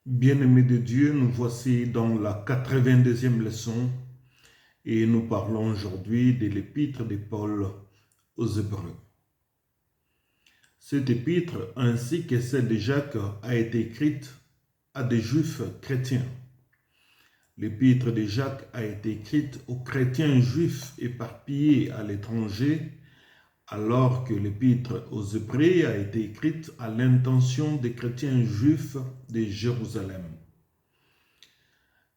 Bien-aimés de Dieu, nous voici dans la 82e leçon et nous parlons aujourd'hui de l'épître de Paul aux Hébreux. Cette épître, ainsi que celle de Jacques, a été écrite à des Juifs chrétiens. L'épître de Jacques a été écrite aux chrétiens juifs éparpillés à l'étranger, alors que l'épître aux Hébreux a été écrite à l'intention des chrétiens juifs de Jérusalem.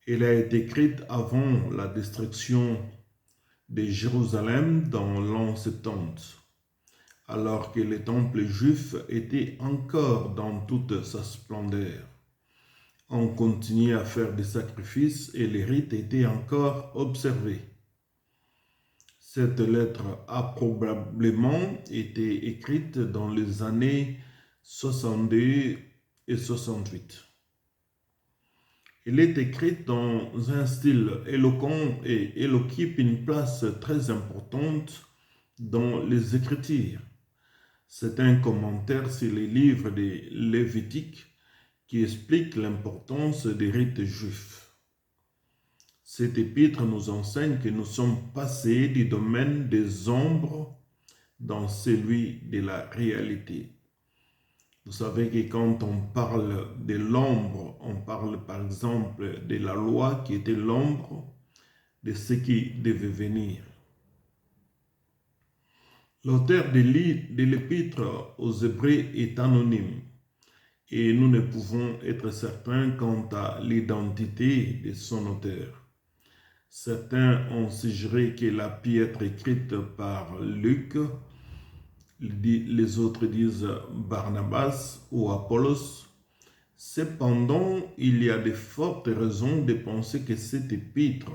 Elle a été écrite avant la destruction de Jérusalem dans l'an 70, alors que le temple juif était encore dans toute sa splendeur. On continuait à faire des sacrifices et les rites étaient encore observés. Cette lettre a probablement été écrite dans les années 62 et 68. Elle est écrite dans un style éloquent et elle occupe une place très importante dans les Écritures. C'est un commentaire sur les livres des Lévitiques qui explique l'importance des rites juifs. Cet épître nous enseigne que nous sommes passés du domaine des ombres dans celui de la réalité. Vous savez que quand on parle de l'ombre, on parle par exemple de la loi qui était l'ombre de ce qui devait venir. L'auteur de l'épître aux Hébreux est anonyme et nous ne pouvons être certains quant à l'identité de son auteur. Certains ont suggéré qu'elle a pu être écrite par Luc. Les autres disent Barnabas ou Apollos. Cependant, il y a de fortes raisons de penser que cette épître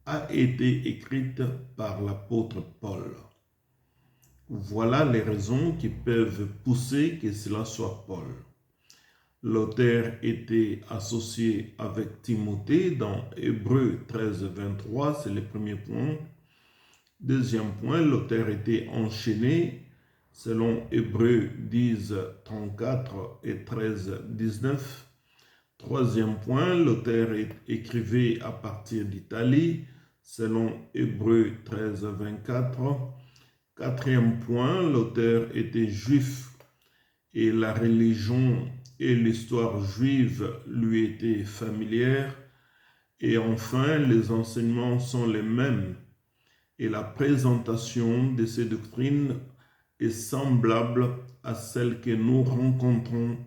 a été écrite par l'apôtre Paul. Voilà les raisons qui peuvent pousser que cela soit Paul. L'auteur était associé avec Timothée dans Hébreux 13, 23, c'est le premier point. Deuxième point, l'auteur était enchaîné selon Hébreux 10, 34 et 13, 19. Troisième point, l'auteur écrivait à partir d'Italie, selon Hébreux 13, 24. Quatrième point, l'auteur était juif et la religion et l'histoire juive lui étaient familières. Et enfin, les enseignements sont les mêmes et la présentation de ces doctrines est semblable à celle que nous rencontrons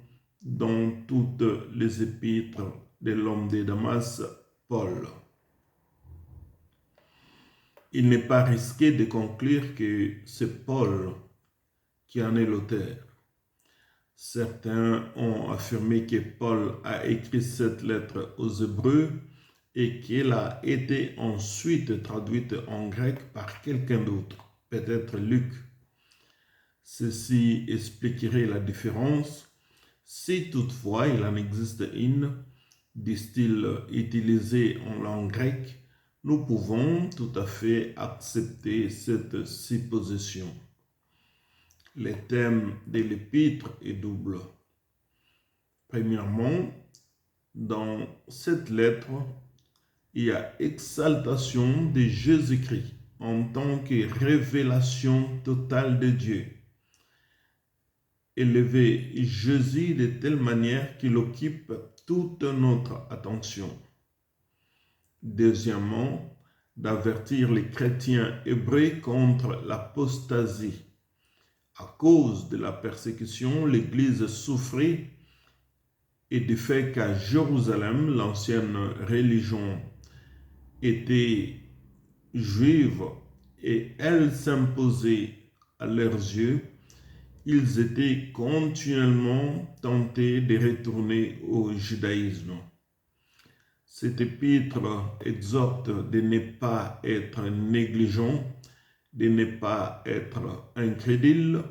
dans toutes les épîtres de l'homme de Damas, Paul. Il n'est pas risqué de conclure que c'est Paul qui en est l'auteur. Certains ont affirmé que Paul a écrit cette lettre aux Hébreux et qu'elle a été ensuite traduite en grec par quelqu'un d'autre, peut-être Luc. Ceci expliquerait la différence, si toutefois il en existe une, du style utilisé en langue grecque, nous pouvons tout à fait accepter cette supposition. Le thème de l'épître est double. Premièrement, dans cette lettre, il y a exaltation de Jésus-Christ en tant que révélation totale de Dieu. Élever Jésus de telle manière qu'il occupe toute notre attention. Deuxièmement, d'avertir les chrétiens hébreux contre l'apostasie. À cause de la persécution, l'Église souffrait et du fait qu'à Jérusalem, l'ancienne religion était juive et elle s'imposait à leurs yeux, ils étaient continuellement tentés de retourner au judaïsme. Cet épître exhorte de ne pas être négligent, de ne pas être incrédule,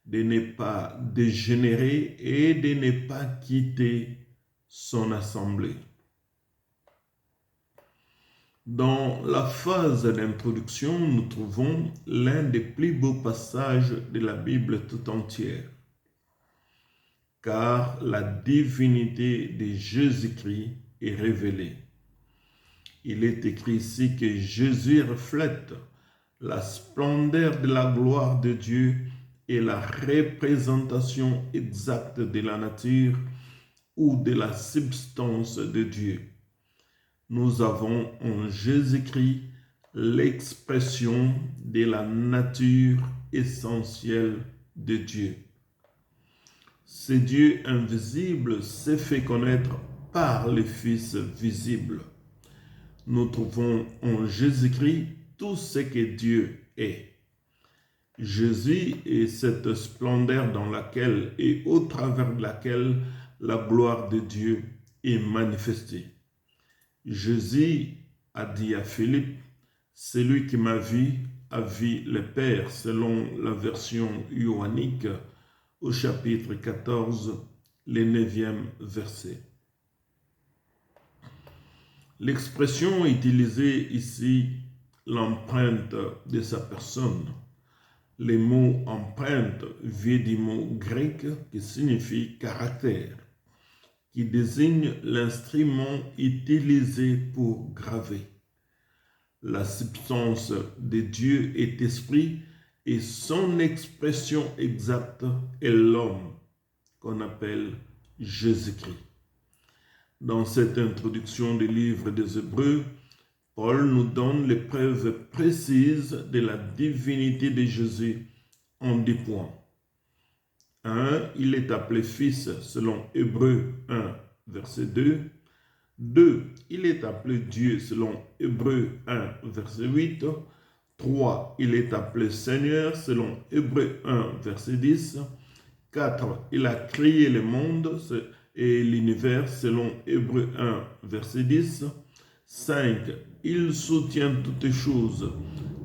de ne pas dégénérer et de ne pas quitter son assemblée. Dans la phase d'introduction, nous trouvons l'un des plus beaux passages de la Bible tout entière. car la divinité de Jésus-Christ est révélée. Il est écrit ici que Jésus reflète la splendeur de la gloire de Dieu et la représentation exacte de la nature ou de la substance de Dieu. Nous avons en Jésus-Christ l'expression de la nature essentielle de Dieu. Ce Dieu invisible s'est fait connaître par le Fils visible. Nous trouvons en Jésus-Christ tout ce que Dieu est. Jésus est cette splendeur dans laquelle et au travers de laquelle la gloire de Dieu est manifestée. Jésus a dit à Philippe, « Celui qui m'a vu a vu le Père », selon la version ioannique au chapitre 14, le 9e verset. L'expression utilisée ici, l'empreinte de sa personne. Le mot empreinte vient du mot grec qui signifie caractère, qui désigne l'instrument utilisé pour graver. La substance de Dieu est esprit et son expression exacte est l'homme qu'on appelle Jésus-Christ. Dans cette introduction du livre des Hébreux, Paul nous donne les preuves précises de la divinité de Jésus en 10 points. 1. Il est appelé Fils selon Hébreux 1, verset 2. 2. Il est appelé Dieu selon Hébreux 1, verset 8. 3. Il est appelé Seigneur selon Hébreux 1, verset 10. 4. Il a créé le monde et l'univers selon Hébreux 1, verset 10. 5. Il soutient toutes choses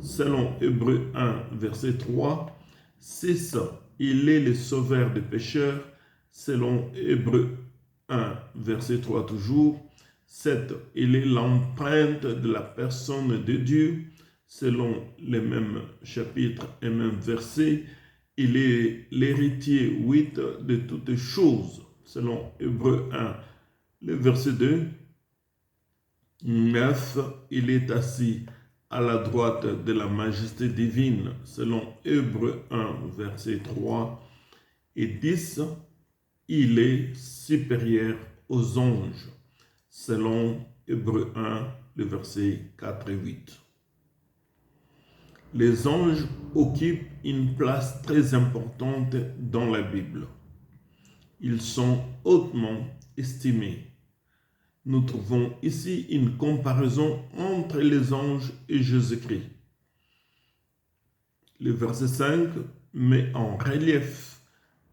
selon Hébreux 1, verset 3. 6. Il est le sauveur des pécheurs selon Hébreux 1, verset 3 toujours. 7. Il est l'empreinte de la personne de Dieu selon les mêmes chapitres et mêmes versets. Il est l'héritier 8 de toutes choses selon Hébreux 1, le verset 2. 9. Il est assis à la droite de la majesté divine selon Hébreux 1, verset 3. Et 10. Il est supérieur aux anges selon Hébreux 1, le verset 4 et 8. Les anges occupent une place très importante dans la Bible. Ils sont hautement estimés. Nous trouvons ici une comparaison entre les anges et Jésus-Christ. Le verset 5 met en relief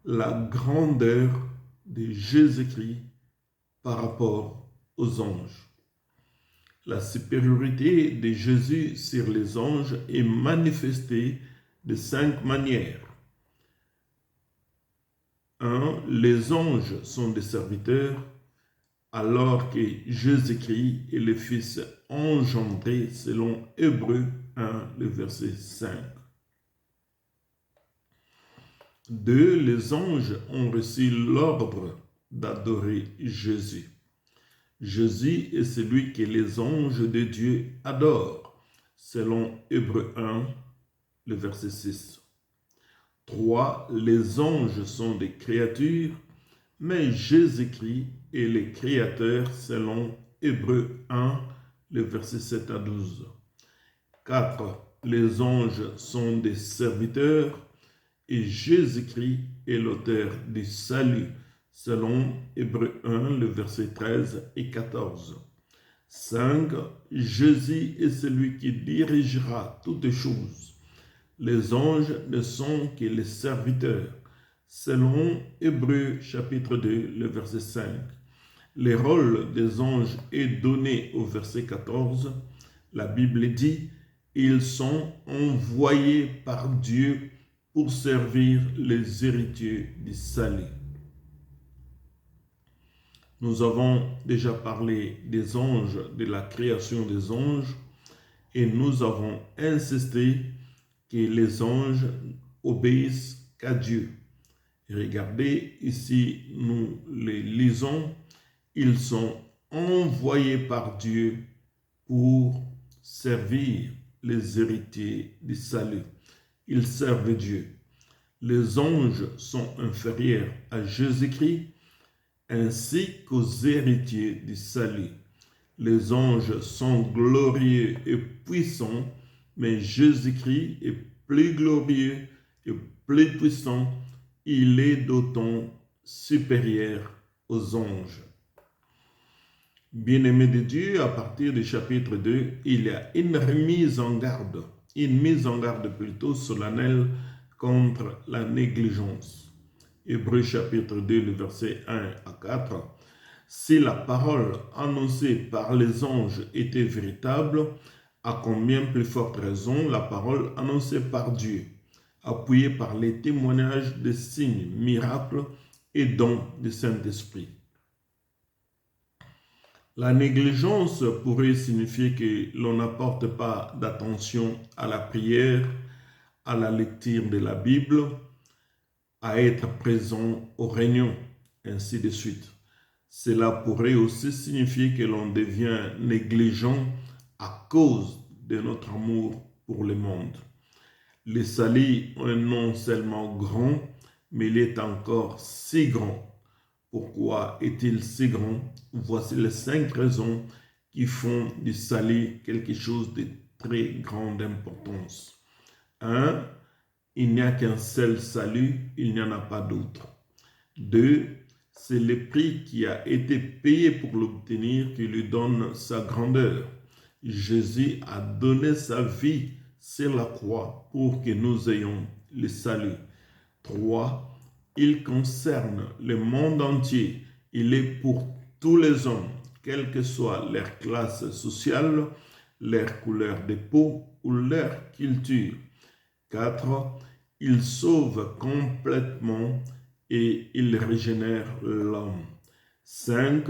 la grandeur de Jésus-Christ par rapport aux anges. La supériorité de Jésus sur les anges est manifestée de 5 manières. 1. Les anges sont des serviteurs, alors que Jésus-Christ est le Fils engendré selon Hébreux 1, le verset 5. 2. Les anges ont reçu l'ordre d'adorer Jésus. Jésus est celui que les anges de Dieu adorent, selon Hébreux 1, le verset 6. 3. Les anges sont des créatures, mais Jésus-Christ est le Créateur, selon Hébreux 1, le verset 7 à 12. 4. Les anges sont des serviteurs, et Jésus-Christ est l'auteur du salut, selon Hébreux 1, le verset 13 et 14. 5. Jésus est celui qui dirigera toutes choses. Les anges ne sont que les serviteurs, selon Hébreux chapitre 2, le verset 5. Le rôle des anges est donné au verset 14. La Bible dit, ils sont envoyés par Dieu pour servir les héritiers du salut. Nous avons déjà parlé des anges, de la création des anges, et nous avons insisté que les anges obéissent qu'à Dieu Et regardez, ici, nous les lisons, ils sont envoyés par Dieu pour servir les héritiers du salut. Ils servent Dieu. Les anges sont inférieurs à Jésus-Christ ainsi qu'aux héritiers du salut. Les anges sont glorieux et puissants, mais Jésus-Christ est plus glorieux et plus puissant. Il est d'autant supérieur aux anges. Bien-aimés de Dieu, à partir du chapitre 2, il y a une mise en garde plutôt solennelle contre la négligence. Hébreux chapitre 2, le verset 1 à 4. Si la parole annoncée par les anges était véritable, à combien plus forte raison la parole annoncée par Dieu, appuyée par les témoignages des signes, miracles et dons du Saint-Esprit. La négligence pourrait signifier que l'on n'apporte pas d'attention à la prière, à la lecture de la Bible, à être présent aux réunions, ainsi de suite. Cela pourrait aussi signifier que l'on devient négligent à cause de notre amour pour le monde. Le salut est non seulement grand, mais il est encore si grand. Pourquoi est-il si grand? Voici les 5 raisons qui font du salut quelque chose de très grande importance. 1. Il n'y a qu'un seul salut, il n'y en a pas d'autre. 2. C'est le prix qui a été payé pour l'obtenir qui lui donne sa grandeur. Jésus a donné sa vie sur la croix pour que nous ayons le salut. 3. Il concerne le monde entier. Il est pour tous les hommes, quelle que soit leur classe sociale, leur couleur de peau ou leur culture. 4. Il sauve complètement et il régénère l'homme. 5.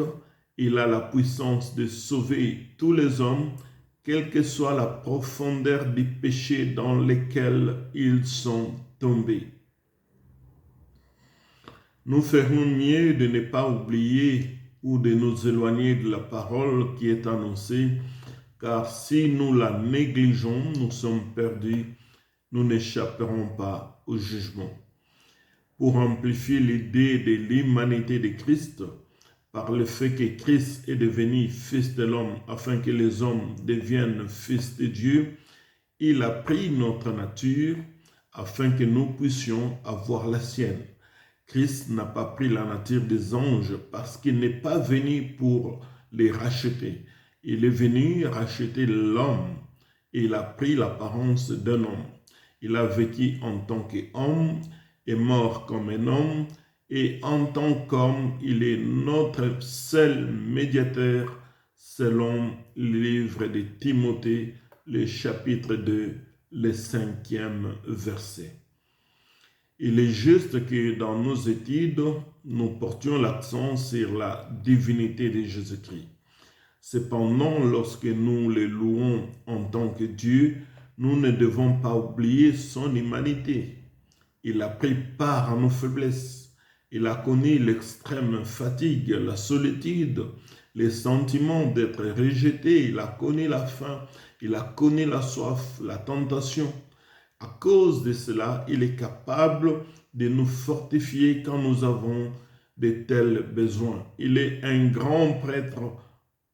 Il a la puissance de sauver tous les hommes, quelle que soit la profondeur du péché dans lequel ils sont tombés. Nous ferons mieux de ne pas oublier ou de nous éloigner de la parole qui est annoncée, car si nous la négligeons, nous sommes perdus, nous n'échapperons pas au jugement. Pour amplifier l'idée de l'humanité de Christ, par le fait que Christ est devenu fils de l'homme afin que les hommes deviennent fils de Dieu, il a pris notre nature afin que nous puissions avoir la sienne. Christ n'a pas pris la nature des anges parce qu'il n'est pas venu pour les racheter. Il est venu racheter l'homme et il a pris l'apparence d'un homme. Il a vécu en tant qu'homme, est mort comme un homme et en tant qu'homme, il est notre seul médiateur selon le livre de Timothée, le chapitre 2, le 5e verset. Il est juste que dans nos études, nous portions l'accent sur la divinité de Jésus-Christ. Cependant, lorsque nous le louons en tant que Dieu, nous ne devons pas oublier son humanité. Il a pris part à nos faiblesses. Il a connu l'extrême fatigue, la solitude, les sentiments d'être rejeté. Il a connu la faim, il a connu la soif, la tentation. À cause de cela, il est capable de nous fortifier quand nous avons de tels besoins. Il est un grand prêtre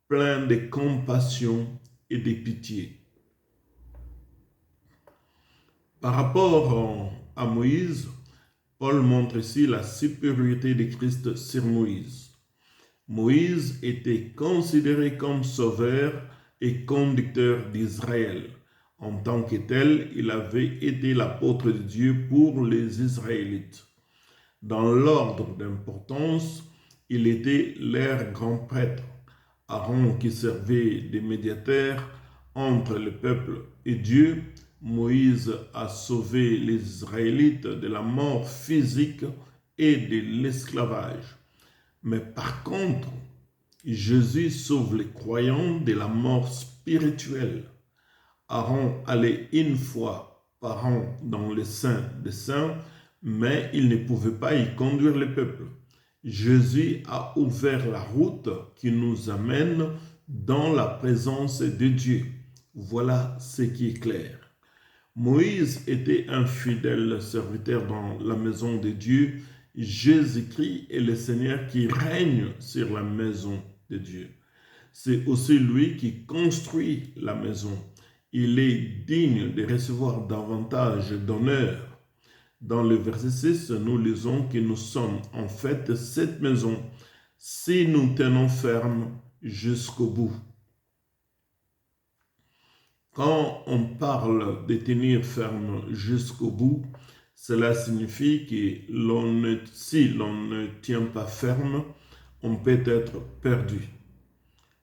plein de compassion et de pitié. Par rapport à Moïse, Paul montre ici la supériorité de Christ sur Moïse. Moïse était considéré comme sauveur et conducteur d'Israël. En tant que tel, il avait été l'apôtre de Dieu pour les Israélites. Dans l'ordre d'importance, il était leur grand prêtre. Aaron qui servait de médiateur entre le peuple et Dieu, Moïse a sauvé les Israélites de la mort physique et de l'esclavage. Mais par contre, Jésus sauve les croyants de la mort spirituelle. Aaron allait une fois par an dans le Saint des Saints mais il ne pouvait pas y conduire le peuple. Jésus a ouvert la route qui nous amène dans la présence de Dieu. Voilà ce qui est clair. Moïse était un fidèle serviteur dans la maison de Dieu. Jésus-Christ est le Seigneur qui règne sur la maison de Dieu. C'est aussi lui qui construit la maison. Il est digne de recevoir davantage d'honneur. Dans le verset 6, nous lisons que nous sommes en fait cette maison si nous tenons ferme jusqu'au bout. Quand on parle de tenir ferme jusqu'au bout, cela signifie que si l'on ne tient pas ferme, on peut être perdu.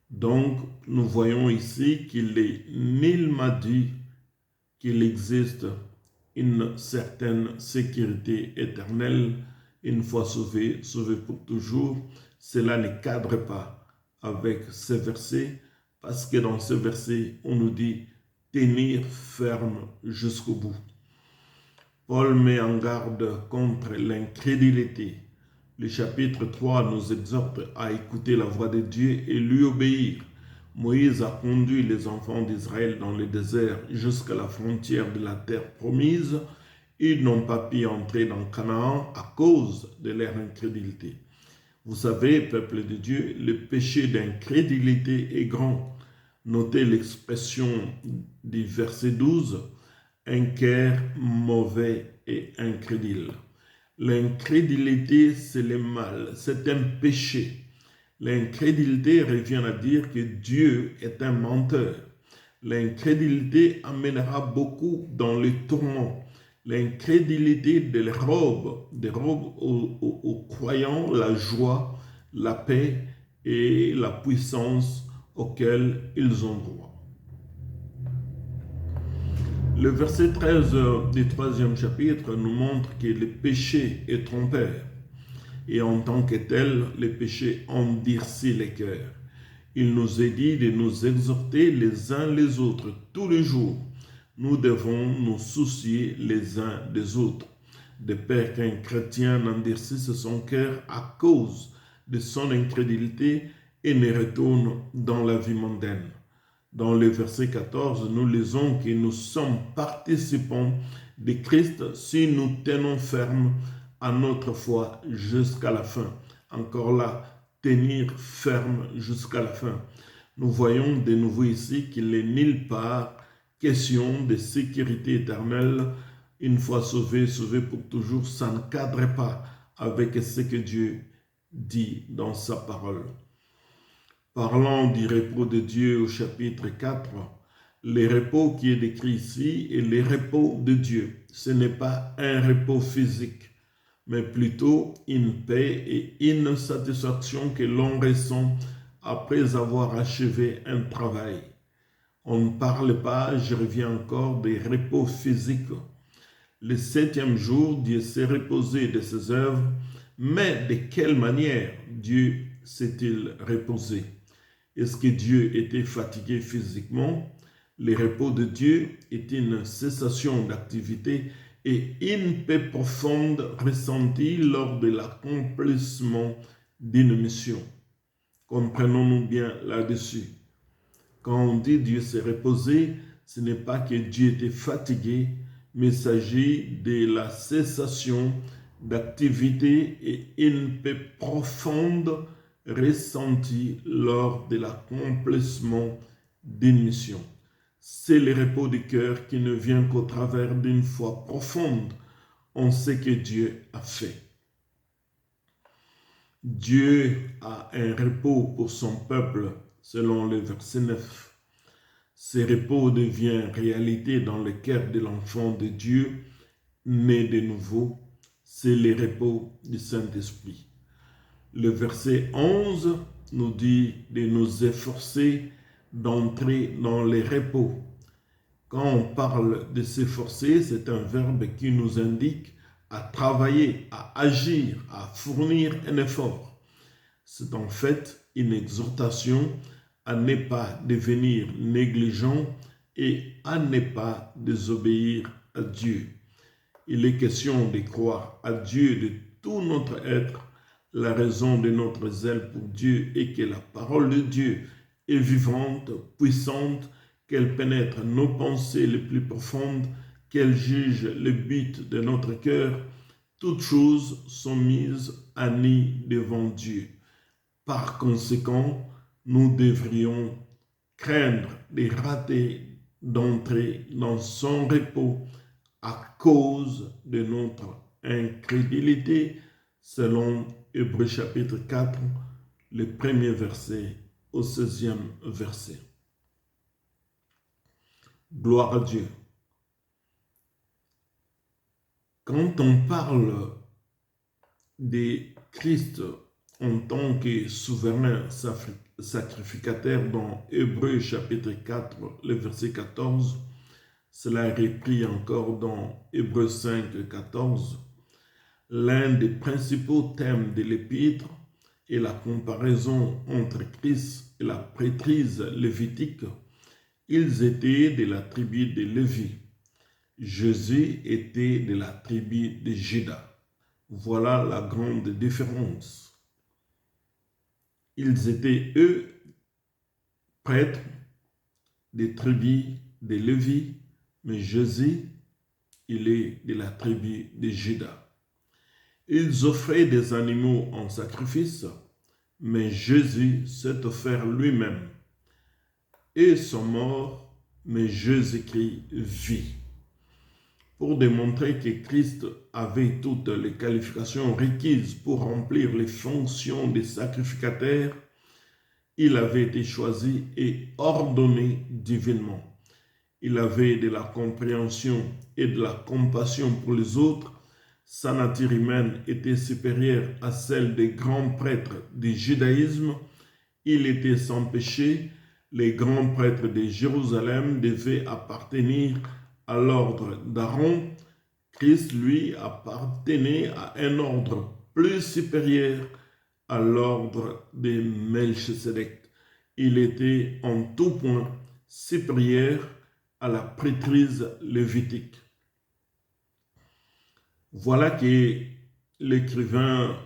Donc, nous voyons ici qu'il est nullement dit qu'il existe une certaine sécurité éternelle, une fois sauvé, sauvé pour toujours. Cela ne cadre pas avec ce verset, parce que dans ce verset, on nous dit tenir ferme jusqu'au bout. Paul met en garde contre l'incrédulité. Le chapitre 3 nous exhorte à écouter la voix de Dieu et lui obéir. Moïse a conduit les enfants d'Israël dans le désert jusqu'à la frontière de la terre promise. Ils n'ont pas pu entrer dans Canaan à cause de leur incrédulité. Vous savez, peuple de Dieu, le péché d'incrédulité est grand. Notez l'expression du verset 12, un cœur mauvais et incrédule. L'incrédulité, c'est le mal, c'est un péché. L'incrédulité revient à dire que Dieu est un menteur. L'incrédulité amènera beaucoup dans le tourment. L'incrédulité dérobe aux croyants la joie, la paix et la puissance auxquelles ils ont droit. Le verset 13 du 3e chapitre nous montre que le péché est trompeur. Et en tant que tel, le péché endurcit les cœurs. Il nous est dit de nous exhorter les uns les autres tous les jours. Nous devons nous soucier les uns des autres, de peur qu'un chrétien n'endurcisse son cœur à cause de son incrédulité et ne retourne dans la vie mondaine. Dans le verset 14, nous lisons que nous sommes participants de Christ si nous tenons ferme à notre foi jusqu'à la fin. Encore là, tenir ferme jusqu'à la fin. Nous voyons de nouveau ici qu'il n'est nulle part question de sécurité éternelle. Une fois sauvé, sauvé pour toujours, ça ne cadre pas avec ce que Dieu dit dans sa parole. Parlant du repos de Dieu au chapitre 4, le repos qui est décrit ici est le repos de Dieu. Ce n'est pas un repos physique, mais plutôt une paix et une satisfaction que l'on ressent après avoir achevé un travail. On ne parle pas, je reviens encore, des repos physiques. Le 7e jour, Dieu s'est reposé de ses œuvres, mais de quelle manière Dieu s'est-il reposé? Est-ce que Dieu était fatigué physiquement? Le repos de Dieu est une cessation d'activité et une paix profonde ressentie lors de l'accomplissement d'une mission. Comprenons-nous bien là-dessus. Quand on dit Dieu s'est reposé, ce n'est pas que Dieu était fatigué, mais il s'agit de la cessation d'activité et une paix profonde ressentie lors de l'accomplissement d'une mission. C'est le repos du cœur qui ne vient qu'au travers d'une foi profonde en ce que Dieu a fait. Dieu a un repos pour son peuple, selon le verset 9. Ce repos devient réalité dans le cœur de l'enfant de Dieu, né de nouveau. C'est le repos du Saint-Esprit. Le verset 11 nous dit de nous efforcer d'entrer dans les repos. Quand on parle de s'efforcer, c'est un verbe qui nous indique à travailler, à agir, à fournir un effort. C'est en fait une exhortation à ne pas devenir négligent et à ne pas désobéir à Dieu. il est question de croire à Dieu de tout notre être. La raison de notre zèle pour Dieu est que la parole de Dieu est vivante, puissante, qu'elle pénètre nos pensées les plus profondes, qu'elle juge le but de notre cœur. Toutes choses sont mises à nu devant Dieu. Par conséquent, nous devrions craindre de rater d'entrer dans son repos à cause de notre incrédulité, selon Hébreux chapitre 4, le premier verset au 16e verset. Gloire à Dieu. Quand on parle de Christ en tant que souverain sacrificateur dans Hébreux chapitre 4, le verset 14, cela est repris encore dans Hébreux 5, 14. L'un des principaux thèmes de l'épître est la comparaison entre Christ et la prêtrise lévitique. Ils étaient de la tribu de Lévi. Jésus était de la tribu de Juda. Voilà la grande différence. Ils étaient, eux, prêtres des tribus de Lévi, mais Jésus, il est de la tribu de Juda. Ils offraient des animaux en sacrifice, mais Jésus s'est offert lui-même. Et sont morts, mais Jésus-Christ vit. Pour démontrer que Christ avait toutes les qualifications requises pour remplir les fonctions des sacrificateurs, il avait été choisi et ordonné divinement. Il avait de la compréhension et de la compassion pour les autres. Sa nature humaine était supérieure à celle des grands prêtres du judaïsme. Il était sans péché. Les grands prêtres de Jérusalem devaient appartenir à l'ordre d'Aaron. Christ, lui, appartenait à un ordre plus supérieur, à l'ordre de Melchisedec. Il était en tout point supérieur à la prêtrise lévitique. Voilà que l'écrivain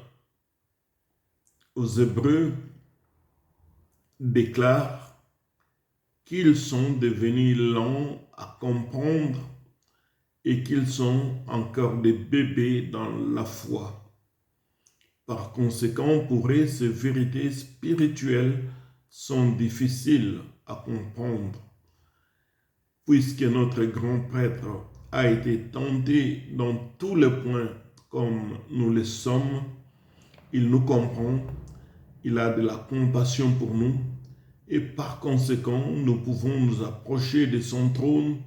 aux Hébreux déclare qu'ils sont devenus lents à comprendre et qu'ils sont encore des bébés dans la foi. Par conséquent, pour eux, ces vérités spirituelles sont difficiles à comprendre. Puisque notre grand prêtre a été tenté dans tous les points comme nous le sommes, il nous comprend, il a de la compassion pour nous, et par conséquent, nous pouvons nous approcher de son trône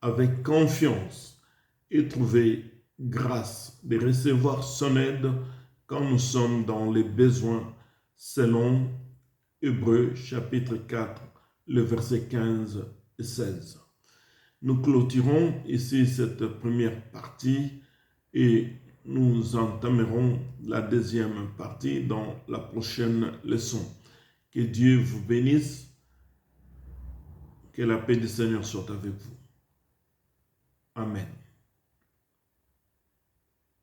avec confiance et trouver grâce de recevoir son aide quand nous sommes dans les besoins, selon Hébreux chapitre 4, le verset 15 et 16. Nous clôturons ici cette première partie et nous entamerons la deuxième partie dans la prochaine leçon. Que Dieu vous bénisse, que la paix du Seigneur soit avec vous. Amen.